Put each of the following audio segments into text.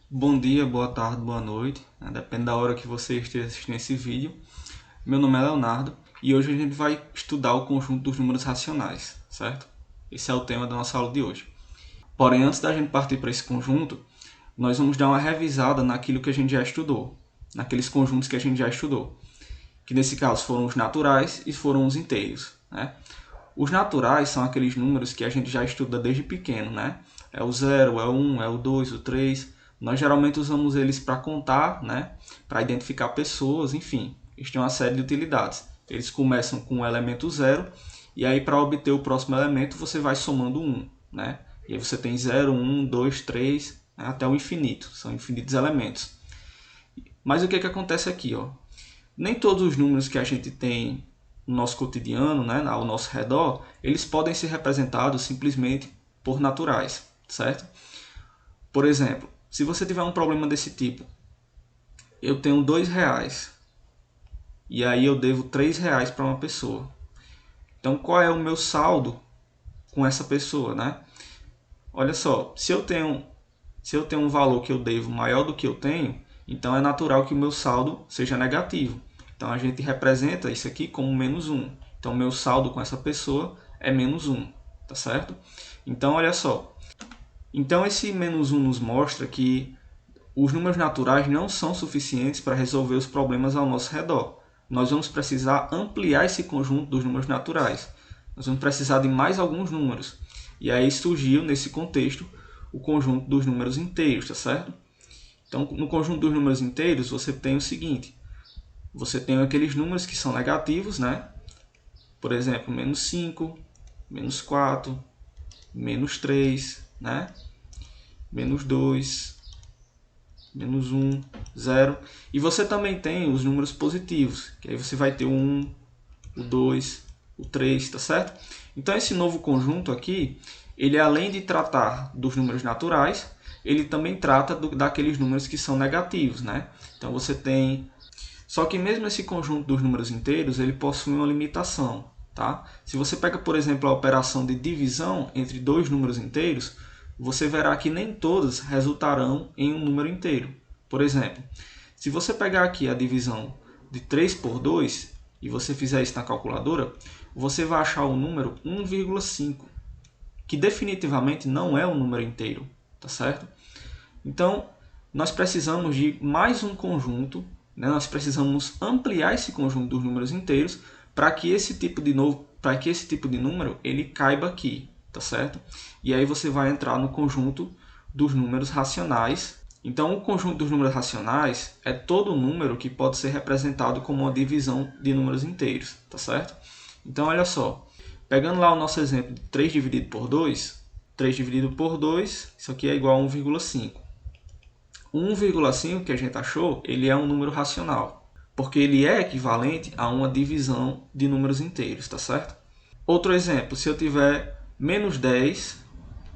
Bom dia, boa tarde, boa noite, né? Depende da hora que você esteja assistindo esse vídeo. Meu nome é Leonardo e hoje a gente vai estudar o conjunto dos números racionais, certo? Esse é o tema da nossa aula de hoje. Porém, antes da gente partir para esse conjunto, nós vamos dar uma revisada naquilo que a gente já estudou, naqueles conjuntos que a gente já estudou, que nesse caso foram os naturais e foram os inteiros, né? Os naturais são aqueles números que a gente já estuda desde pequeno, né? É o 0, é o 1, é o 2, o 3. Nós geralmente usamos eles para contar, né? Para identificar pessoas, enfim. Eles têm uma série de utilidades. Eles começam com o elemento 0 e aí para obter o próximo elemento você vai somando 1, né? E aí você tem 0, 1, 2, 3, né? Até o infinito. São infinitos elementos. Mas o que acontece aqui, ó? Nem todos os números que a gente tem no nosso cotidiano, né, ao nosso redor, eles podem ser representados simplesmente por naturais, certo? Por exemplo, se você tiver um problema desse tipo, eu tenho R$ 2 e aí eu devo R$ 3 para uma pessoa. Então, qual é o meu saldo com essa pessoa, né? Olha só, se eu tenho um valor que eu devo maior do que eu tenho, então é natural que o meu saldo seja negativo. Então a gente representa isso aqui como -1. Então meu saldo com essa pessoa é -1, tá certo? Então olha só. Então esse -1 nos mostra que os números naturais não são suficientes para resolver os problemas ao nosso redor. Nós vamos precisar ampliar esse conjunto dos números naturais. Nós vamos precisar de mais alguns números. E aí surgiu, nesse contexto, o conjunto dos números inteiros, tá certo? Então, no conjunto dos números inteiros, você tem o seguinte. Você tem aqueles números que são negativos, né? Por exemplo, -5, -4, -3, né? -2, -1, 0. E você também tem os números positivos, que aí você vai ter o 1, o 2, o 3, tá certo? Então esse novo conjunto aqui, ele além de tratar dos números naturais, ele também trata daqueles números que são negativos, né? Então você tem... Só que mesmo esse conjunto dos números inteiros, ele possui uma limitação, tá? Se você pega, por exemplo, a operação de divisão entre dois números inteiros, você verá que nem todas resultarão em um número inteiro. Por exemplo, se você pegar aqui a divisão de 3 por 2 e você fizer isso na calculadora, você vai achar o número 1,5, que definitivamente não é um número inteiro, tá certo? Então, nós precisamos de mais um conjunto, né? Nós precisamos ampliar esse conjunto dos números inteiros para que esse tipo de número ele caiba aqui, tá certo? E aí você vai entrar no conjunto dos números racionais. Então, o conjunto dos números racionais é todo número que pode ser representado como uma divisão de números inteiros, tá certo? Então, olha só, pegando lá o nosso exemplo de 3 dividido por 2, 3 dividido por 2, isso aqui é igual a 1,5. O 1,5 que a gente achou, ele é um número racional, porque ele é equivalente a uma divisão de números inteiros, tá certo? Outro exemplo, se eu tiver -10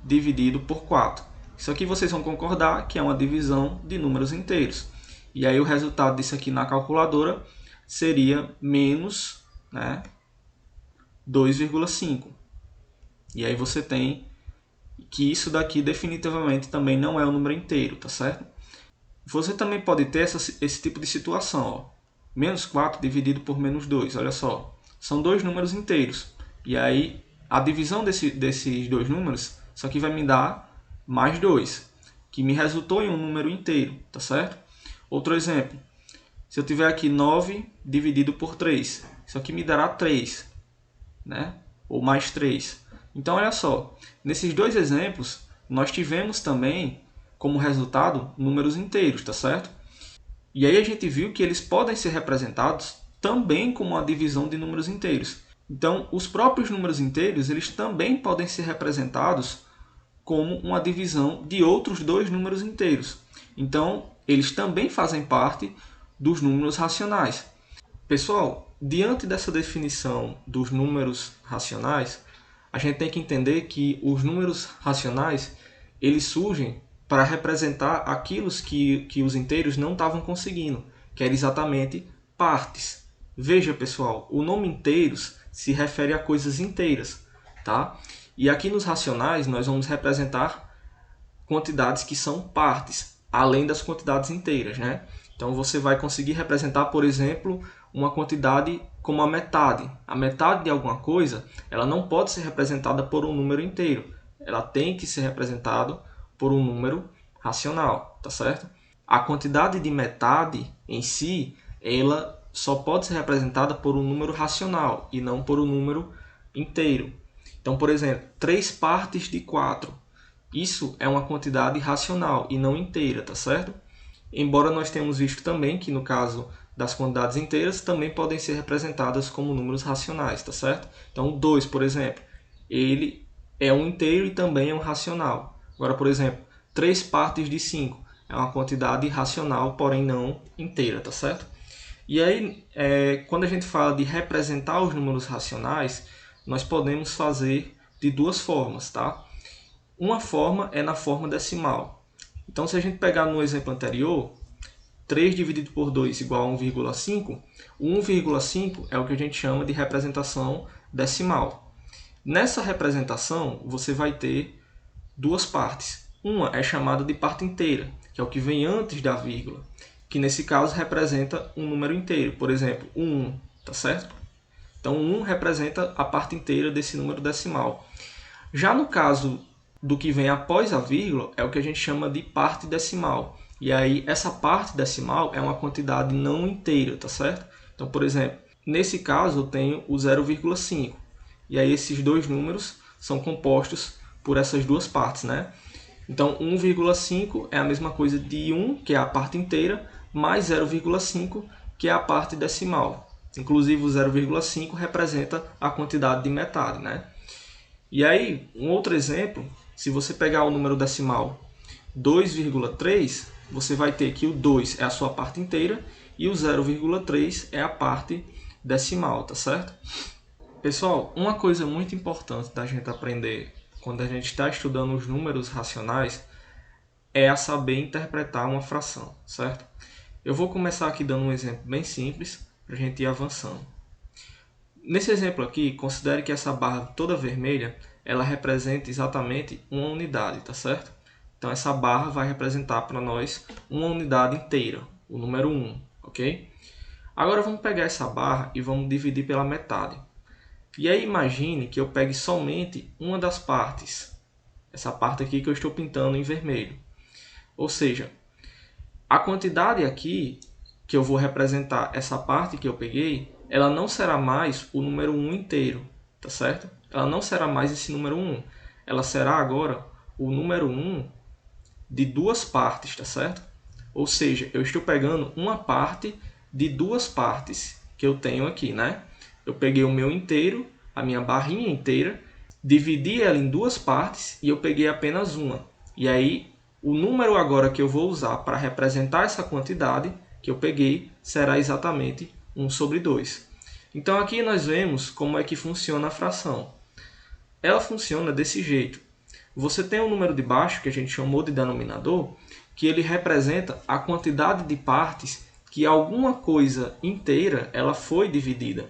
dividido por 4. Isso aqui vocês vão concordar que é uma divisão de números inteiros. E aí o resultado disso aqui na calculadora seria menos, né, 2,5. E aí você tem que isso daqui definitivamente também não é um número inteiro, tá certo? Você também pode ter esse tipo de situação, ó. -4 dividido por -2, olha só. São dois números inteiros. E aí a divisão desses dois números, isso aqui vai me dar mais 2, que me resultou em um número inteiro, tá certo? Outro exemplo, se eu tiver aqui 9 dividido por 3, isso aqui me dará 3, né? Ou mais 3. Então, olha só, nesses dois exemplos, nós tivemos também como resultado números inteiros, tá certo? E aí a gente viu que eles podem ser representados também como uma divisão de números inteiros. Então, os próprios números inteiros, eles também podem ser representados como uma divisão de outros dois números inteiros. Então, eles também fazem parte dos números racionais. Pessoal, diante dessa definição dos números racionais, a gente tem que entender que os números racionais eles surgem para representar aquilo que os inteiros não estavam conseguindo, que era exatamente partes. Veja, pessoal, o nome inteiros se refere a coisas inteiras, tá? E aqui nos racionais nós vamos representar quantidades que são partes. além das quantidades inteiras, né? Então você vai conseguir representar, por exemplo, uma quantidade como a metade. A metade de alguma coisa, ela não pode ser representada por um número inteiro. Ela tem que ser representada por um número racional, tá certo? A quantidade de metade em si, ela só pode ser representada por um número racional e não por um número inteiro. Então, por exemplo, 3 partes de 4. Isso é uma quantidade racional e não inteira, tá certo? Embora nós tenhamos visto também que no caso das quantidades inteiras também podem ser representadas como números racionais, tá certo? Então, o 2, por exemplo, ele é um inteiro e também é um racional. Agora, por exemplo, 3 partes de 5 é uma quantidade racional, porém não inteira, tá certo? E aí, quando a gente fala de representar os números racionais, nós podemos fazer de duas formas, tá? Uma forma é na forma decimal. Então, se a gente pegar no exemplo anterior, 3 dividido por 2 igual a 1,5, o 1,5 é o que a gente chama de representação decimal. Nessa representação, você vai ter duas partes. Uma é chamada de parte inteira, que é o que vem antes da vírgula, que nesse caso representa um número inteiro, por exemplo, o 1, tá certo? Então, o 1 representa a parte inteira desse número decimal. Já no caso do que vem após a vírgula, é o que a gente chama de parte decimal. E aí, essa parte decimal é uma quantidade não inteira, tá certo? Então, por exemplo, nesse caso eu tenho o 0,5. E aí, esses dois números são compostos por essas duas partes, né? Então, 1,5 é a mesma coisa de 1, que é a parte inteira, mais 0,5, que é a parte decimal. Inclusive, o 0,5 representa a quantidade de metade, né? E aí, um outro exemplo, se você pegar o número decimal 2,3, você vai ter que o 2 é a sua parte inteira e o 0,3 é a parte decimal, tá certo? Pessoal, uma coisa muito importante da gente aprender quando a gente está estudando os números racionais é a saber interpretar uma fração, certo? Eu vou começar aqui dando um exemplo bem simples para a gente ir avançando. Nesse exemplo aqui, considere que essa barra toda vermelha, ela representa exatamente uma unidade, tá certo? Então essa barra vai representar para nós uma unidade inteira, o número 1, ok? Agora vamos pegar essa barra e vamos dividir pela metade. E aí imagine que eu pegue somente uma das partes, essa parte aqui que eu estou pintando em vermelho. Ou seja, a quantidade aqui que eu vou representar essa parte que eu peguei, ela não será mais o número 1 inteiro, tá certo? Ela não será mais esse número 1. Ela será agora o número 1 de duas partes, tá certo? Ou seja, eu estou pegando uma parte de duas partes que eu tenho aqui, né? Eu peguei o meu inteiro, a minha barrinha inteira, dividi ela em duas partes e eu peguei apenas uma. E aí, o número agora que eu vou usar para representar essa quantidade que eu peguei será exatamente 1 sobre 2. Então aqui nós vemos como é que funciona a fração. Ela funciona desse jeito. Você tem um número de baixo, que a gente chamou de denominador, que ele representa a quantidade de partes que alguma coisa inteira ela foi dividida.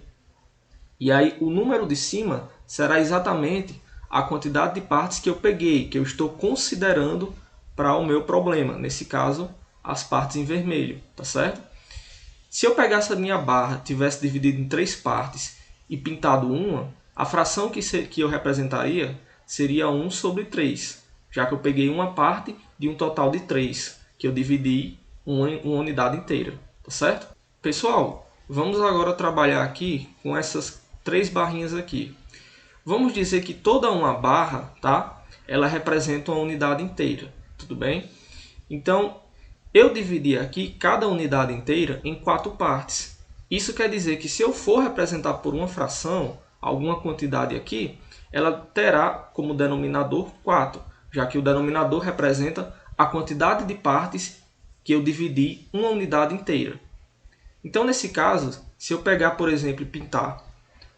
E aí o número de cima será exatamente a quantidade de partes que eu peguei, que eu estou considerando para o meu problema. Nesse caso, as partes em vermelho, tá certo? Se eu pegasse a minha barra, tivesse dividido em 3 partes e pintado uma, a fração que eu representaria seria 1 sobre 3, já que eu peguei uma parte de um total de 3, que eu dividi uma unidade inteira, tá certo? Pessoal, vamos agora trabalhar aqui com essas 3 barrinhas aqui. Vamos dizer que toda uma barra, tá? Ela representa uma unidade inteira, tudo bem? Então, eu dividi aqui cada unidade inteira em 4 partes. Isso quer dizer que se eu for representar por uma fração, alguma quantidade aqui, ela terá como denominador 4, já que o denominador representa a quantidade de partes que eu dividi uma unidade inteira. Então, nesse caso, se eu pegar, por exemplo, e pintar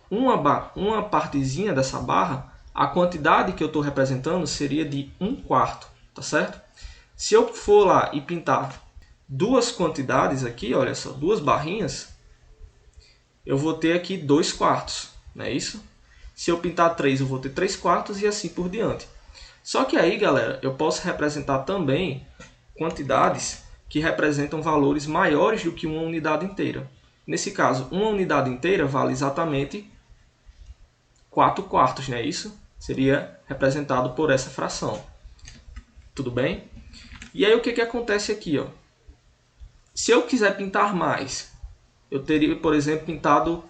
uma partezinha dessa barra, a quantidade que eu estou representando seria de 1/4, tá certo? Se eu for lá e pintar duas quantidades aqui, olha só, duas barrinhas, eu vou ter aqui 2/4, não é isso? Se eu pintar 3, eu vou ter 3/4 e assim por diante. Só que aí, galera, eu posso representar também quantidades que representam valores maiores do que uma unidade inteira. Nesse caso, uma unidade inteira vale exatamente 4 quartos, não é isso? Seria representado por essa fração. Tudo bem? E aí o que acontece aqui? Ó? Se eu quiser pintar mais, eu teria, por exemplo, pintado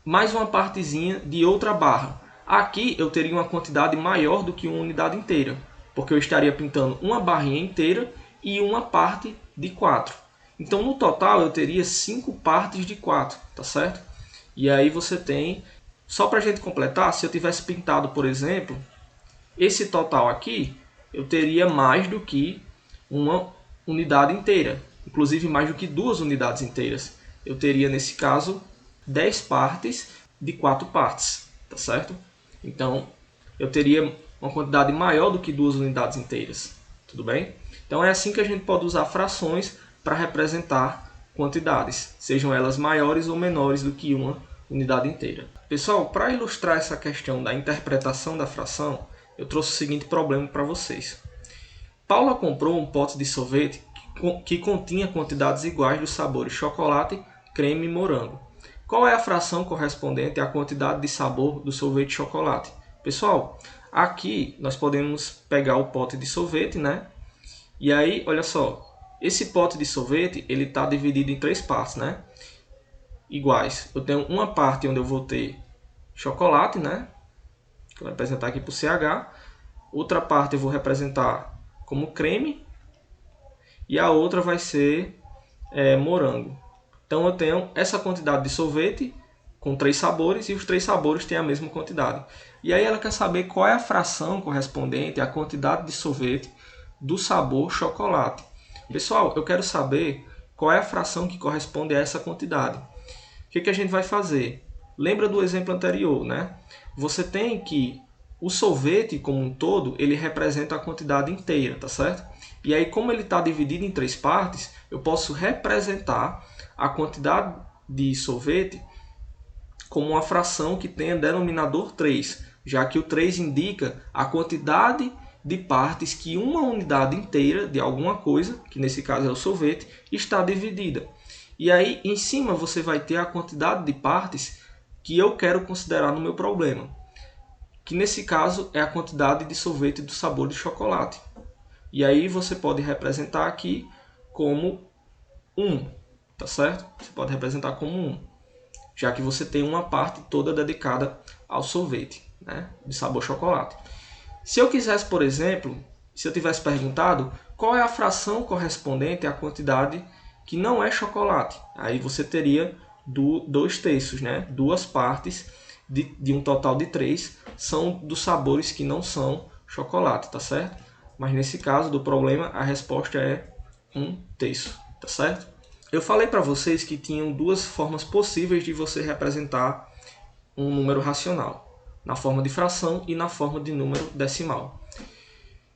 mais uma partezinha de outra barra. Aqui eu teria uma quantidade maior do que uma unidade inteira, porque eu estaria pintando uma barrinha inteira e uma parte de 4. Então no total eu teria 5 partes de 4, tá certo? E aí você tem, só para a gente completar, se eu tivesse pintado, por exemplo, esse total aqui, eu teria mais do que uma unidade inteira, inclusive mais do que 2 unidades inteiras. Eu teria, nesse caso, 10 partes de 4 partes, tá certo? Então, eu teria uma quantidade maior do que 2 unidades inteiras, tudo bem? Então, é assim que a gente pode usar frações para representar quantidades, sejam elas maiores ou menores do que uma unidade inteira. Pessoal, para ilustrar essa questão da interpretação da fração, eu trouxe o seguinte problema para vocês. Paula comprou um pote de sorvete que continha quantidades iguais dos sabores chocolate, creme e morango. Qual é a fração correspondente à quantidade de sabor do sorvete de chocolate? Pessoal, aqui nós podemos pegar o pote de sorvete, né? E aí, olha só, esse pote de sorvete ele está dividido em 3 partes, né? Iguais. Eu tenho uma parte onde eu vou ter chocolate, né? Que eu vou representar aqui por CH. Outra parte eu vou representar como creme. E a outra vai ser morango. Então eu tenho essa quantidade de sorvete com 3 sabores e os 3 sabores têm a mesma quantidade. E aí ela quer saber qual é a fração correspondente à quantidade de sorvete do sabor chocolate. Pessoal, eu quero saber qual é a fração que corresponde a essa quantidade. O que a gente vai fazer? Lembra do exemplo anterior, né? Você tem que o sorvete como um todo, ele representa a quantidade inteira, tá certo? E aí, como ele está dividido em 3 partes, eu posso representar a quantidade de sorvete como uma fração que tenha denominador 3, já que o 3 indica a quantidade de partes que uma unidade inteira de alguma coisa, que nesse caso é o sorvete, está dividida. E aí, em cima, você vai ter a quantidade de partes que eu quero considerar no meu problema, que nesse caso é a quantidade de sorvete do sabor de chocolate. E aí você pode representar aqui como 1, tá certo? Você pode representar como 1, já que você tem uma parte toda dedicada ao sorvete, né, de sabor chocolate. Se eu quisesse, por exemplo, se eu tivesse perguntado qual é a fração correspondente à quantidade que não é chocolate, aí você teria 2/3, né? 2 partes de um total de 3 são dos sabores que não são chocolate, tá certo? Mas nesse caso do problema, a resposta é 1/3, tá certo? Eu falei para vocês que tinham 2 formas possíveis de você representar um número racional, na forma de fração e na forma de número decimal.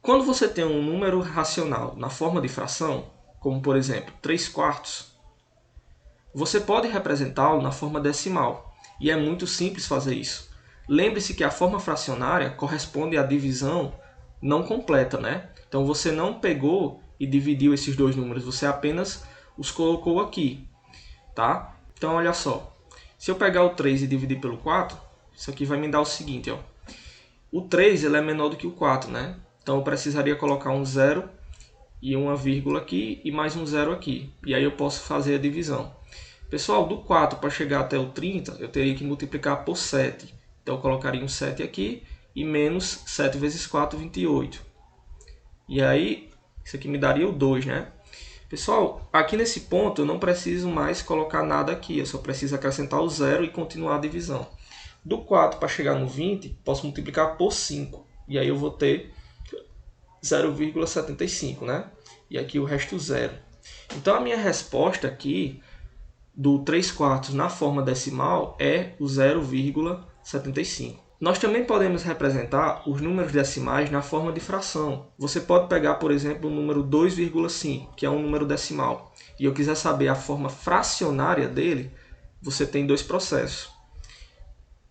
Quando você tem um número racional na forma de fração, como por exemplo 3/4, você pode representá-lo na forma decimal, e é muito simples fazer isso. Lembre-se que a forma fracionária corresponde à divisão não completa, né? Então você não pegou e dividiu esses 2 números, você apenas os colocou aqui, tá? Então olha só, se eu pegar o 3 e dividir pelo 4, isso aqui vai me dar o seguinte, ó. O 3 ele é menor do que o 4, né? Então eu precisaria colocar um 0 e uma vírgula aqui e mais um 0 aqui. E aí eu posso fazer a divisão. Pessoal, do 4 para chegar até o 30, eu teria que multiplicar por 7. Então eu colocaria um 7 aqui e menos 7 vezes 4, 28. E aí, isso aqui me daria o 2, né? Pessoal, aqui nesse ponto eu não preciso mais colocar nada aqui. Eu só preciso acrescentar o 0 e continuar a divisão. Do 4 para chegar no 20, posso multiplicar por 5. E aí eu vou ter 0,75, né? E aqui o resto 0. Então a minha resposta aqui do 3/4 na forma decimal é o 0,75. Nós também podemos representar os números decimais na forma de fração. Você pode pegar, por exemplo, o número 2,5, que é um número decimal, e eu quiser saber a forma fracionária dele, você tem 2 processos.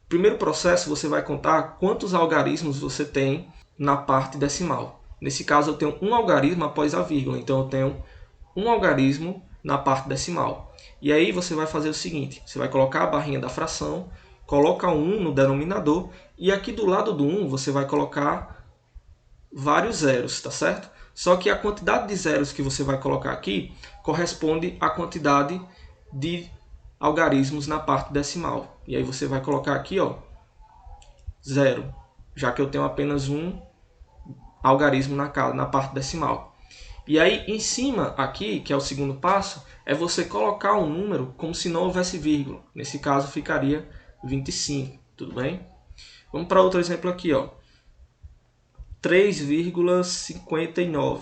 Primeiro processo, você vai contar quantos algarismos você tem na parte decimal. Nesse caso eu tenho um algarismo após a vírgula, então eu tenho um algarismo na parte decimal. E aí você vai fazer o seguinte, você vai colocar a barrinha da fração, coloca 1 no denominador, e aqui do lado do 1 você vai colocar vários zeros, tá certo? Só que a quantidade de zeros que você vai colocar aqui corresponde à quantidade de algarismos na parte decimal. E aí você vai colocar aqui, ó, 0, já que eu tenho apenas um algarismo na parte decimal. E aí, em cima aqui, que é o segundo passo, é você colocar um número como se não houvesse vírgula. Nesse caso, ficaria 25, tudo bem? Vamos para outro exemplo aqui, ó. 3,59.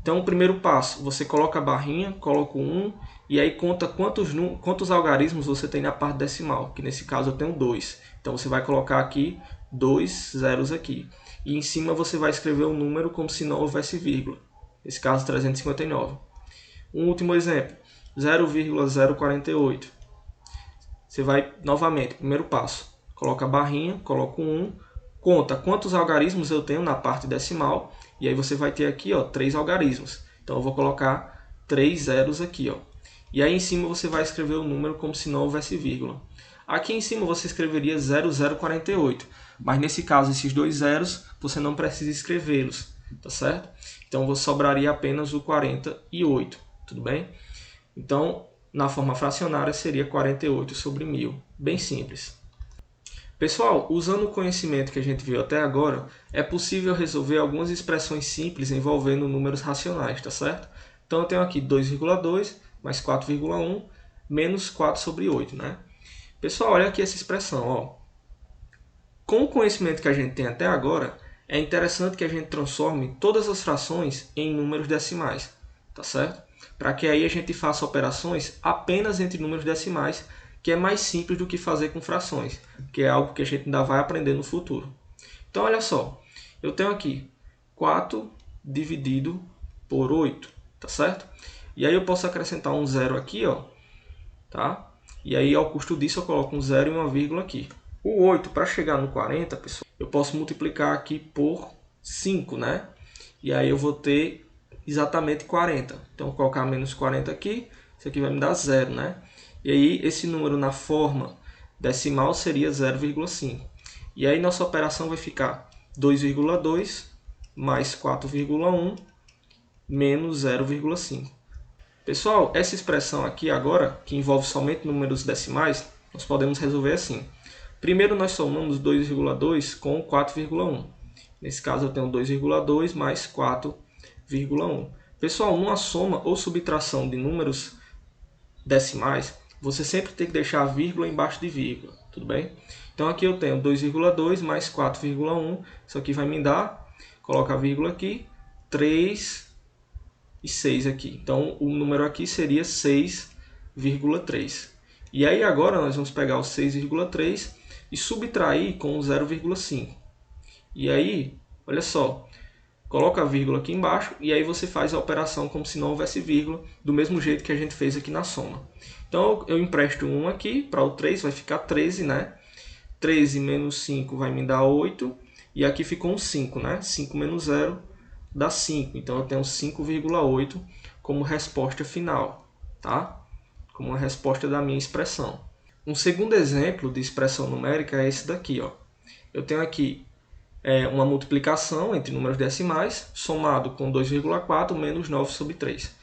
Então, o primeiro passo, você coloca a barrinha, coloca o 1, e aí conta quantos algarismos você tem na parte decimal, que nesse caso eu tenho 2. Então, você vai colocar aqui 2 zeros aqui. E em cima você vai escrever o número como se não houvesse vírgula. Nesse caso, 359. Um último exemplo, 0,048. Você vai, novamente, primeiro passo, coloca a barrinha, coloca o 1, conta quantos algarismos eu tenho na parte decimal, e aí você vai ter aqui, ó, 3 algarismos. Então eu vou colocar 3 zeros aqui, ó. E aí em cima você vai escrever o número como se não houvesse vírgula. Aqui em cima você escreveria 0048, mas nesse caso esses dois zeros você não precisa escrevê-los, tá certo? Então sobraria apenas o 48, tudo bem? Então, na forma fracionária seria 48 sobre 1000, bem simples. Pessoal, usando o conhecimento que a gente viu até agora, é possível resolver algumas expressões simples envolvendo números racionais, tá certo? Então eu tenho aqui 2,2 mais 4,1 menos 4 sobre 8, né? Pessoal, olha aqui essa expressão, ó. Com o conhecimento que a gente tem até agora, é interessante que a gente transforme todas as frações em números decimais, tá certo? Para que aí a gente faça operações apenas entre números decimais, que é mais simples do que fazer com frações, que é algo que a gente ainda vai aprender no futuro. Então, olha só, eu tenho aqui 4 dividido por 8, tá certo? E aí eu posso acrescentar um zero aqui, ó, tá? E aí, ao custo disso, eu coloco um zero e uma vírgula aqui. O 8, para chegar no 40, pessoal, eu posso multiplicar aqui por 5, né? E aí eu vou ter exatamente 40. Então, eu vou colocar menos 40 aqui, isso aqui vai me dar 0, né? E aí, esse número na forma decimal seria 0,5. E aí, nossa operação vai ficar 2,2 mais 4,1 menos 0,5. Pessoal, essa expressão aqui agora, que envolve somente números decimais, nós podemos resolver assim. Primeiro nós somamos 2,2 com 4,1. Nesse caso eu tenho 2,2 mais 4,1. Pessoal, numa soma ou subtração de números decimais, você sempre tem que deixar a vírgula embaixo de vírgula, tudo bem? Então aqui eu tenho 2,2 mais 4,1, isso aqui vai me dar, coloca a vírgula aqui, 3 e 6 aqui. Então, o número aqui seria 6,3. E aí, agora, nós vamos pegar o 6,3 e subtrair com o 0,5. E aí, olha só, coloca a vírgula aqui embaixo e aí você faz a operação como se não houvesse vírgula, do mesmo jeito que a gente fez aqui na soma. Então, eu empresto 1 aqui para o 3, vai ficar 13, né? 13 menos 5 vai me dar 8. E aqui ficou um 5, né? 5 menos 0 dá 5. Então, eu tenho 5,8 como resposta final, tá? Como a resposta da minha expressão. Um segundo exemplo de expressão numérica é esse daqui, ó. Eu tenho aqui uma multiplicação entre números decimais, somado com 2,4 menos 9 sobre 3.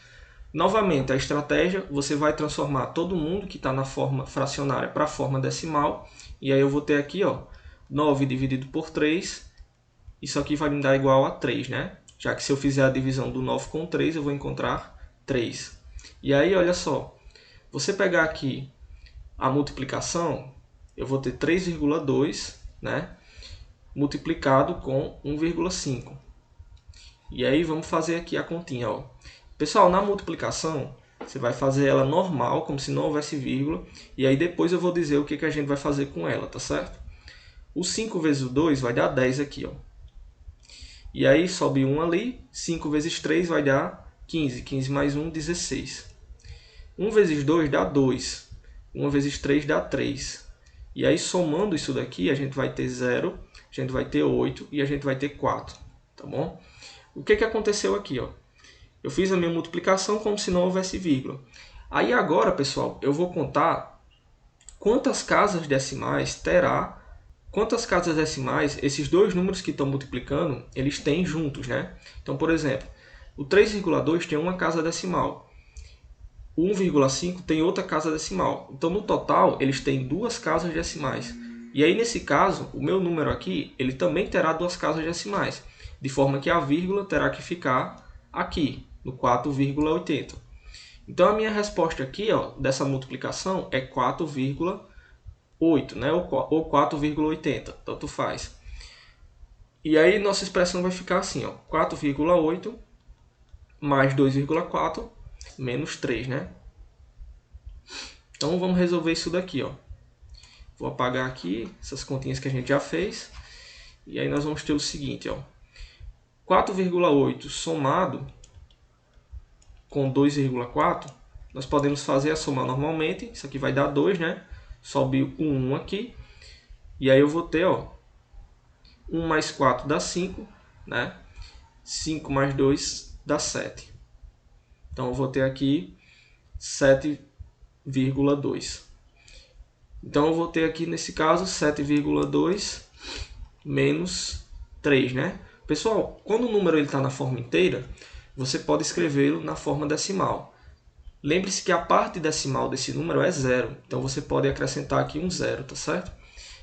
Novamente, a estratégia, você vai transformar todo mundo que está na forma fracionária para a forma decimal. E aí eu vou ter aqui, ó, 9 dividido por 3. Isso aqui vai me dar igual a 3, né? Já que se eu fizer a divisão do 9 com 3, eu vou encontrar 3. E aí, olha só, você pegar aqui a multiplicação, eu vou ter 3,2, né? Multiplicado com 1,5. E aí, vamos fazer aqui a continha, ó. Pessoal, na multiplicação, você vai fazer ela normal, como se não houvesse vírgula. E aí, depois eu vou dizer o que a gente vai fazer com ela, tá certo? O 5 vezes o 2 vai dar 10 aqui, ó. E aí sobe 1 ali, 5 vezes 3 vai dar 15, 15 mais 1, 16. 1 vezes 2 dá 2, 1 vezes 3 dá 3. E aí somando isso daqui, a gente vai ter 0, a gente vai ter 8 e a gente vai ter 4, tá tá bom? O que aconteceu aqui, ó? Eu fiz a minha multiplicação como se não houvesse vírgula. Aí agora, pessoal, eu vou contar quantas casas decimais terá, quantas casas decimais esses dois números que estão multiplicando, eles têm juntos, né? Então, por exemplo, o 3,2 tem uma casa decimal. O 1,5 tem outra casa decimal. Então, no total, eles têm duas casas decimais. E aí, nesse caso, o meu número aqui, ele também terá duas casas decimais. De forma que a vírgula terá que ficar aqui, no 4,80. Então, a minha resposta aqui, ó, dessa multiplicação é 4,8, né? Ou 4,80, tanto faz. E aí, nossa expressão vai ficar assim, ó, 4,8 mais 2,4 menos 3, né? Então, vamos resolver isso daqui, ó. Vou apagar aqui essas continhas que a gente já fez. E aí, nós vamos ter o seguinte, ó. 4,8 somado com 2,4, nós podemos fazer a soma normalmente. Isso aqui vai dar 2, né? Sobe o 1 aqui. E aí eu vou ter, ó, 1 mais 4 dá 5, né? 5 mais 2 dá 7. Então eu vou ter aqui 7,2. Então eu vou ter aqui, nesse caso, 7,2 menos 3, né? Pessoal, quando o número está na forma inteira, você pode escrevê-lo na forma decimal. Lembre-se que a parte decimal desse número é 0. Então você pode acrescentar aqui um 0, tá certo?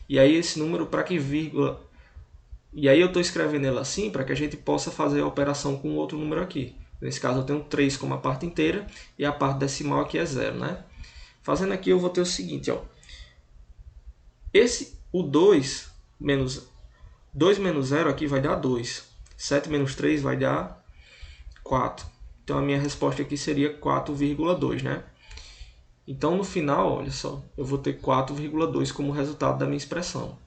E aí esse número, para que vírgula... E aí eu estou escrevendo ele assim para que a gente possa fazer a operação com outro número aqui. Nesse caso eu tenho 3 como a parte inteira e a parte decimal aqui é 0, né? Fazendo aqui eu vou ter o seguinte, ó. O 2 menos 0 aqui vai dar 2. 7 menos 3 vai dar 4. Então a minha resposta aqui seria 4,2, né? Então no final, olha só, eu vou ter 4,2 como resultado da minha expressão.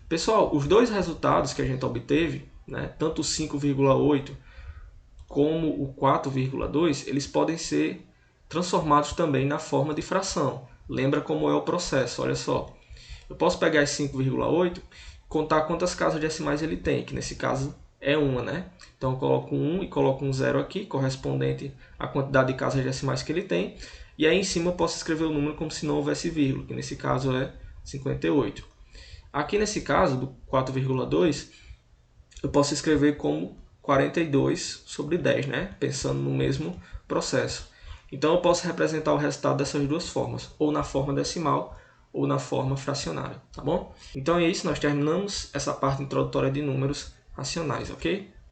Pessoal, os dois resultados que a gente obteve, né, tanto o 5,8 como o 4,2, eles podem ser transformados também na forma de fração. Lembra como é o processo, olha só. Eu posso pegar esse 5,8 e contar quantas casas decimais ele tem, que nesse caso é uma, né? Então eu coloco 1 e coloco um 0 aqui, correspondente à quantidade de casas decimais que ele tem. E aí em cima eu posso escrever o número como se não houvesse vírgula, que nesse caso é 58. Aqui nesse caso, do 4,2, eu posso escrever como 42 sobre 10, né? Pensando no mesmo processo. Então eu posso representar o resultado dessas duas formas, ou na forma decimal, ou na forma fracionária, tá bom? Então é isso, nós terminamos essa parte introdutória de números racionais, ok?